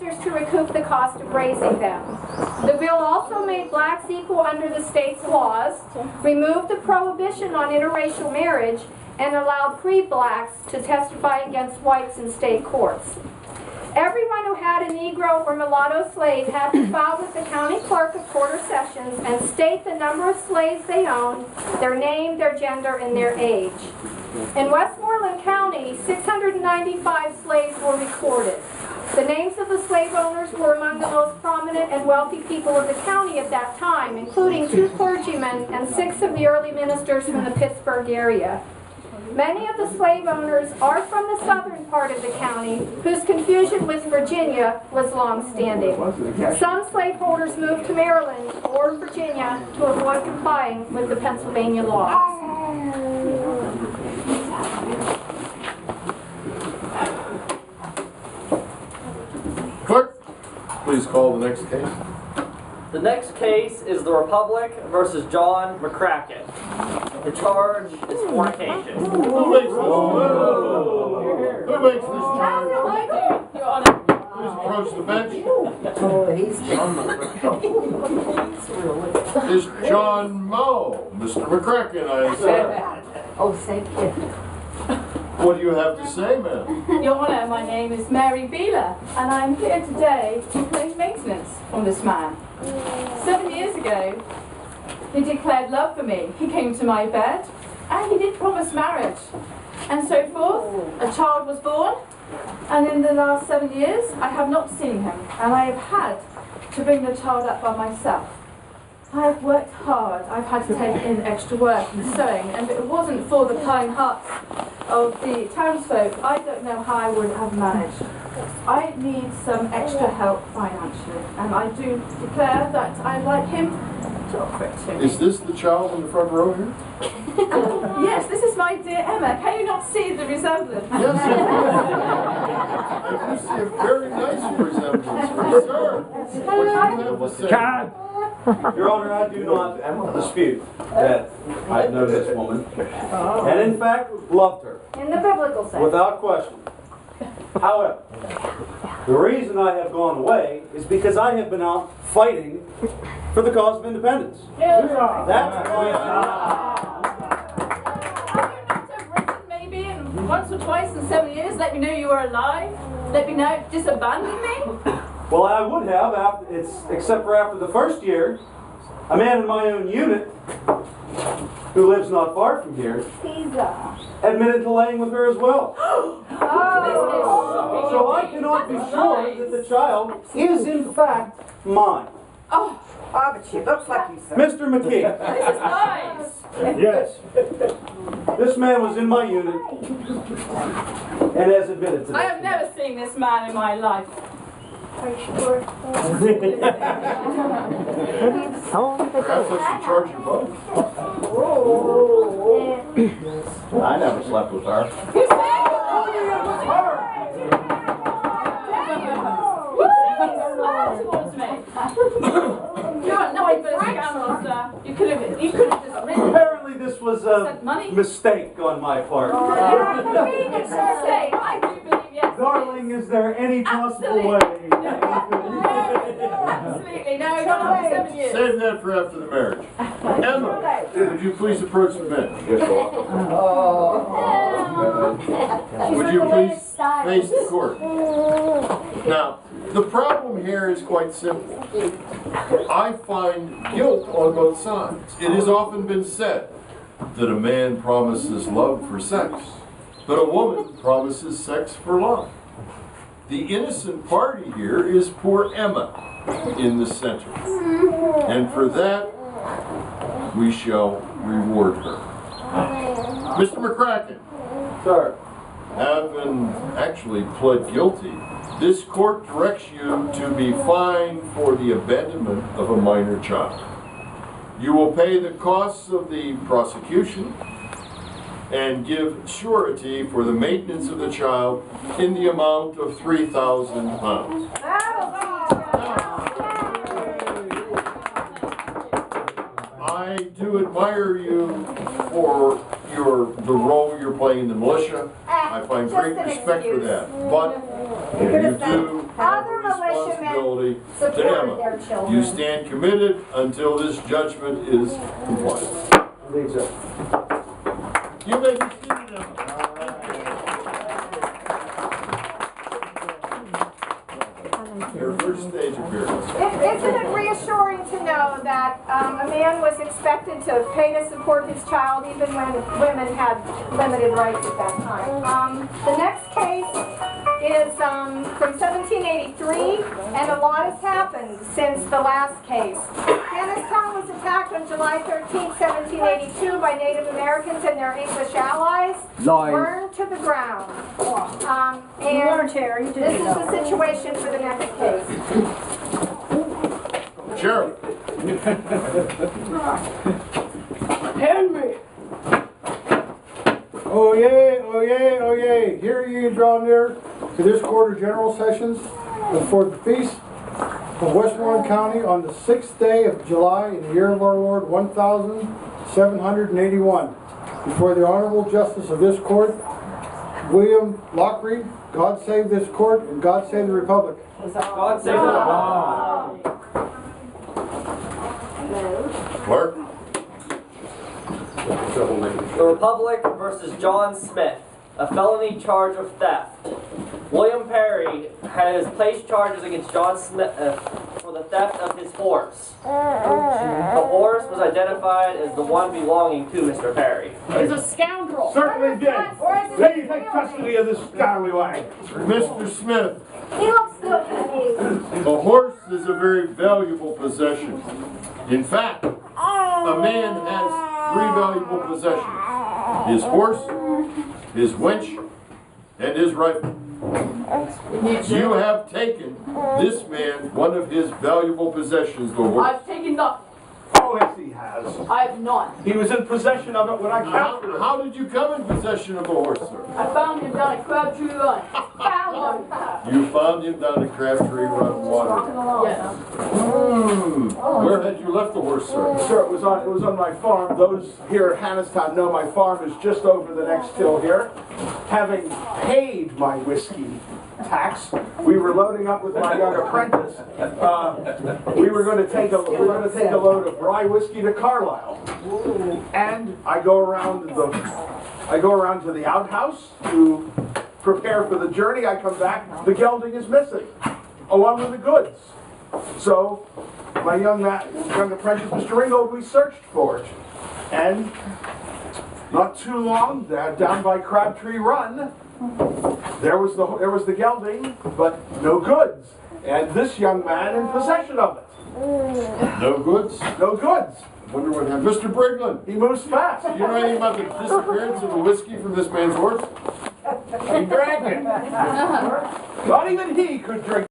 masters to recoup the cost of raising them. The bill also made blacks equal under the state's laws, removed the prohibition on interracial marriage, and allowed free blacks to testify against whites in state courts. Everyone who had a Negro or mulatto slave had to file with the county clerk of quarter sessions and state the number of slaves they owned, their name, their gender, and their age. In Westmoreland County, 695 slaves were recorded. The names of the slave owners were among the most prominent and wealthy people of the county at that time, including 2 clergymen and 6 of the early ministers from the Pittsburgh area. Many of the slave owners are from the southern part of the county, whose confusion with Virginia was long-standing. Some slaveholders moved to Maryland or Virginia to avoid complying with the Pennsylvania laws. Clerk, please call the next case. The next case is the Republic versus John McCracken. The charge is fornication. Who makes this charge? Please approach the bench. Is John Moe. Mr. McCracken, I say. Oh, thank you. What do you have to say, ma'am? Your Honour, my name is Mary Beeler, and I'm here today to claim maintenance on this man. 7 years ago, he declared love for me. He came to my bed, and he did promise marriage, and so forth. A child was born, and in the last 7 years, I have not seen him, and I have had to bring the child up by myself. I have worked hard. I've had to take in extra work and sewing, and if it wasn't for the kind hearts of the townsfolk, I don't know how I would have managed. I need some extra help financially, and I do declare that I'd like him to offer it to me. Is this the child in the front row here? Yes, this is my dear Emma. Can you not see the resemblance? Yes, I see a very nice resemblance. Sir, what do you have to say? Your Honor, I do not dispute that I've known this woman, and in fact, loved her, In the biblical sense. without question. However, the reason I have gone away is because I have been out fighting for the cause of independence. That's why Maybe once or twice in 7 years, let me know you were alive. Let me know, just abandon me. Well, I would have, except for after the first year, a man in my own unit, who lives not far from here, admitted to laying with her as well. So I cannot be sure that the child is in fact mine. Oh, but she looks like you, sir. Mr. McKee. This is nice. Yes. This man was in my unit and has admitted to I that. have never seen this man in my life. Are you sure? Perhaps I should charge you both. I never slept with her. You see? Towards me. You are nothing but a scoundrel, sir. You could have just written. Apparently this was a mistake on my part. I do believe yes. Darling, is there any possible way? Absolutely, no, not after 7 years. Save that for after the marriage. Emma, would you please approach the bench? Would you please face the court? Now, the problem here is quite simple. I find guilt on both sides. It has often been said that a man promises love for sex, but a woman promises sex for love. The innocent party here is poor Emma in the center. And for that, we shall reward her. Mr. McCracken. Sir. Having actually pled guilty, this court directs you to be fined for the abandonment of a minor child. You will pay the costs of the prosecution and give surety for the maintenance of the child in the amount of £3,000. I do admire you for the role you're playing in the militia. I find great respect for that. But you do have a responsibility to supported Emma. their You children. stand committed until this judgment is complied. Indeed, sir. You may be seated, Emma. Your first stage appearance. Isn't it reassuring to know that a man was expected to pay to support his child even when women had limited rights at that time? The next case is from 1783, and a lot has happened since the last case. Hannastown was attacked on July 13, 1782 by Native Americans and their English allies, burned to the ground. And this is the situation for the next case. Sheriff. Henry! Oh yay, oh yay, oh yay. Hear ye draw near to this quarter general sessions for the feast of Westmoreland County on the 6th day of July in the year of our Lord 1781. Before the Honorable Justice of this court, William Lockreed, God save this court and God save the Republic. God save the Clerk. The Republic versus John Smith, a felony charge of theft. William Perry has placed charges against John Smith for the theft of his horse. The horse was identified as the one belonging to Mr. Perry. He's a scoundrel. Certainly did. Let me take custody of this scallywag. Mr. Smith, He looks good to me. a horse is a very valuable possession. In fact, a man has 3 valuable possessions. His horse, his winch, and his rifle. You have taken this man one of his valuable possessions, the horse. I've taken nothing. Oh, yes, he has. I have none. He was in possession of it when I captured him. How did you come in possession of the horse, sir? I found him down at Crabtree Run. Found him. You found him down at Crabtree Run Water. Yes. Where had you left the horse, sir? Sir, it was on my farm. Those here at Hannastown know my farm is just over the next hill here. Having paid my whiskey tax, we were loading up with my young apprentice. We were going to take a load of rye whiskey to Carlisle, and I go around to the outhouse to prepare for the journey. I come back, the gelding is missing, along with the goods. So my young apprentice, Mr. Ringgold, we searched for it, and not too long, down by Crabtree Run, there was the gelding, but no goods, and this young man in possession of it. No goods? No goods. Wonder what happened. Mr. Brigland, He moves fast. do you know anything about the disappearance of the whiskey from this man's horse? He drank it. Not even he could drink